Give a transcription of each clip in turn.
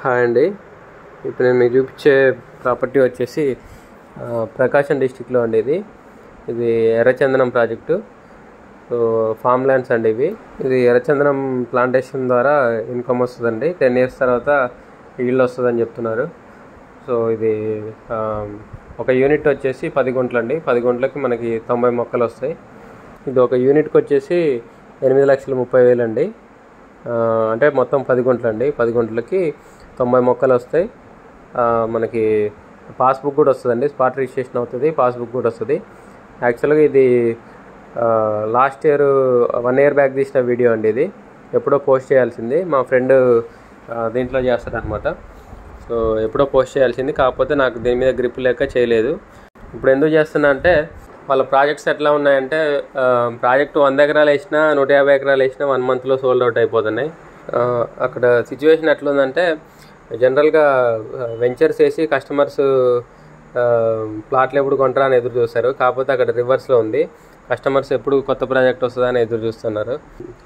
Hi అండి. ఇప్పుడు నేను మీకు చూపించే ప్రాపర్టీ వచ్చేసి ప్రకాశం డిస్టిక్లో అండి. ఇది ఎర్రచందనం ప్రాజెక్టు. సో ఫామ్ ల్యాండ్స్ అండి ఇది ఎర్రచందనం ప్లాంటేషన్ ద్వారా ఇన్కమ్ వస్తుందండి. 10 years తర్వాత ఈల్డ్ వస్తుందని చెప్తున్నారు. సో ఇది ఒక యూనిట్ వచ్చేసి 10 గుంటలు అండి. 10 గుంటలకి మనకి 90 మొక్కలు వస్తాయి. ఇది ఒక యూనిట్కి వచ్చేసి 8,30,000 అండి. అంటే మొత్తం 10 గుంటలు అండి. 10 గుంటలకి 90 మొక్కలు వస్తాయి. మనకి పాస్బుక్ కూడా వస్తుందండి. స్పాట్ రిజిస్ట్రేషన్ అవుతుంది, పాస్బుక్ కూడా వస్తుంది. యాక్చువల్గా ఇది లాస్ట్ ఇయర్ 1 year బ్యాక్ తీసిన వీడియో అండి. ఇది ఎప్పుడో పోస్ట్ చేయాల్సింది. మా ఫ్రెండ్ దీంట్లో చేస్తారనమాట. సో ఎప్పుడో పోస్ట్ చేయాల్సింది, కాకపోతే నాకు దీని మీద గ్రిప్ లేక చేయలేదు. ఇప్పుడు ఎందుకు చేస్తున్నా అంటే వాళ్ళ ప్రాజెక్ట్స్ ఎట్లా ఉన్నాయంటే ప్రాజెక్టు 100 ఎకరాలు వేసినా 150 ఎకరాలు వేసినా 1 monthలో సోల్డ్ అవుట్ అయిపోతున్నాయి. అక్కడ సిచ్యువేషన్ ఎట్లుందంటే జనరల్గా వెంచర్స్ వేసి కస్టమర్స్ ప్లాట్లు ఎప్పుడు కొంటారా అని ఎదురు చూస్తారు. కాకపోతే అక్కడ రివర్స్లో ఉంది. కస్టమర్స్ ఎప్పుడు కొత్త ప్రాజెక్ట్ వస్తుందా అని ఎదురు చూస్తున్నారు.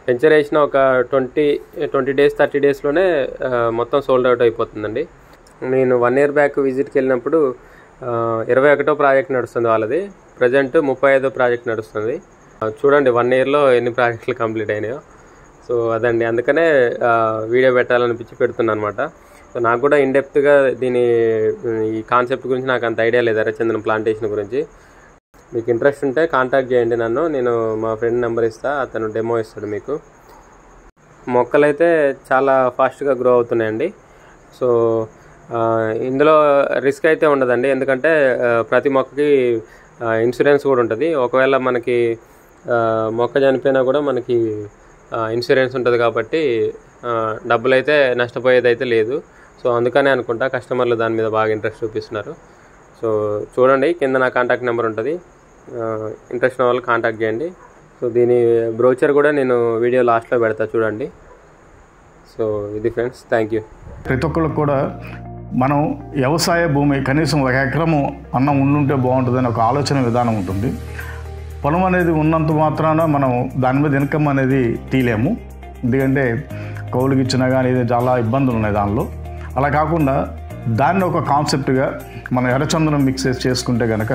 వెంచర్ వేసిన ఒక 20 days 30 daysలోనే మొత్తం సోల్డ్ అవుట్ అయిపోతుందండి. నేను 1 year బ్యాక్ విజిట్కి వెళ్ళినప్పుడు 21వ ప్రాజెక్ట్ నడుస్తుంది వాళ్ళది. ప్రజెంట్ 35వ ప్రాజెక్ట్ నడుస్తుంది. చూడండి 1 yearలో ఎన్ని ప్రాజెక్టులు కంప్లీట్ అయినాయో. సో అదండి, అందుకనే వీడియో పెట్టాలనిపించి పెడుతున్నాను అనమాట. సో నాకు కూడా ఇన్డెప్త్గా ఈ కాన్సెప్ట్ గురించి నాకు అంత ఐడియా లేదు, ఎర్రచందనం ప్లాంటేషన్ గురించి. మీకు ఇంట్రెస్ట్ ఉంటే కాంటాక్ట్ చేయండి నన్ను. నేను మా ఫ్రెండ్ నెంబర్ ఇస్తా, అతను డెమో ఇస్తాడు మీకు. మొక్కలు అయితే చాలా ఫాస్ట్గా గ్రో అవుతున్నాయండి. సో ఇందులో రిస్క్ అయితే ఉండదండి, ఎందుకంటే ప్రతి మొక్కకి ఇన్సూరెన్స్ కూడా ఉంటుంది. ఒకవేళ మనకి మొక్క చనిపోయినా కూడా మనకి ఇన్సూరెన్స్ ఉంటుంది కాబట్టి డబ్బులు అయితే నష్టపోయేది అయితే లేదు. సో అందుకనే అనుకుంటా కస్టమర్లు దాని మీద బాగా ఇంట్రెస్ట్ చూపిస్తున్నారు. సో చూడండి, కింద నా కాంటాక్ట్ నెంబర్ ఉంటుంది. ఇంట్రెస్ట్ ఉన్న వాళ్ళు కాంటాక్ట్ చేయండి. సో దీని బ్రోచర్ కూడా నేను వీడియో లాస్ట్లో పెడతా, చూడండి. సో ఇది ఫ్రెండ్స్, థ్యాంక్ యూ. ప్రతి ఒక్కరికి కూడా మనం వ్యవసాయ భూమి కనీసం 1 ఎకరము అన్నం ఉండుంటే బాగుంటుందని ఒక ఆలోచన విధానం ఉంటుంది. పొలం అనేది ఉన్నంత మాత్రాన మనం దాని మీద ఇన్కమ్ అనేది తీయలేము. ఎందుకంటే కౌలుకి ఇచ్చినా కానీ ఇది చాలా ఇబ్బందులు ఉన్నాయి దానిలో. అలా కాకుండా దాన్ని ఒక కాన్సెప్ట్గా మనం ఎర్రచందనం మిక్స్ చేసుకుంటే కనుక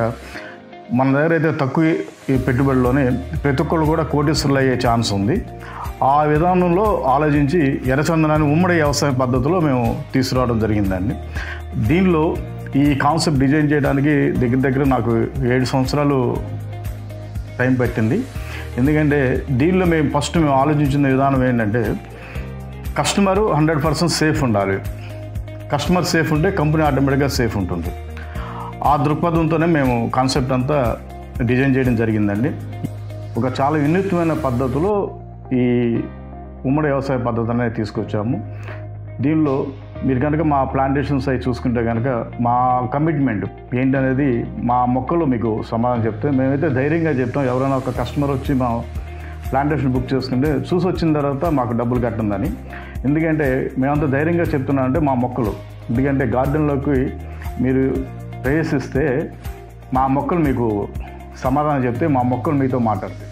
మన దగ్గర అయితే తక్కువ ఈ పెట్టుబడిలోనే ప్రతి ఒక్కళ్ళు కూడా కోటీశ్వరులు అయ్యే ఛాన్స్ ఉంది. ఆ విధానంలో ఆలోచించి ఎర్రచందనాన్ని ఉమ్మడి వ్యవసాయ పద్ధతిలో మేము తీసుకురావడం జరిగిందండి. దీనిలో ఈ కాన్సెప్ట్ డిజైన్ చేయడానికి దగ్గర నాకు 7 సంవత్సరాలు టైం పట్టింది. ఎందుకంటే దీనిలో మేము ఆలోచించిన విధానం ఏంటంటే కస్టమరు 100% సేఫ్ ఉండాలి. కస్టమర్ సేఫ్ ఉంటే కంపెనీ ఆటోమేటిక్గా సేఫ్ ఉంటుంది. ఆ దృక్పథంతోనే మేము కాన్సెప్ట్ అంతా డిజైన్ చేయడం జరిగిందండి. ఒక చాలా వినూత్నమైన పద్ధతిలో ఈ ఉమ్మడి వ్యవసాయ పద్ధతి అనేది తీసుకొచ్చాము. దీనిలో మీరు కనుక మా ప్లాంటేషన్ సైట్ చూసుకుంటే కనుక మా కమిట్మెంట్ ఏంటనేది మా మొక్కలు మీకు సమాధానం చెప్తే మేమైతే ధైర్యంగా చెప్తాం. ఎవరైనా ఒక కస్టమర్ వచ్చి మా ప్లాంటేషన్ బుక్ చేసుకుంటే చూసి వచ్చిన తర్వాత మాకు డబ్బులు కట్టిందని. ఎందుకంటే మేమంతా ధైర్యంగా చెప్తున్నామంటే మా మొక్కలు, ఎందుకంటే గార్డెన్లోకి మీరు ప్రవేశిస్తే మా మొక్కలు మీకు సమాధానం చెప్తే మా మొక్కలు మీతో మాట్లాడతాయి.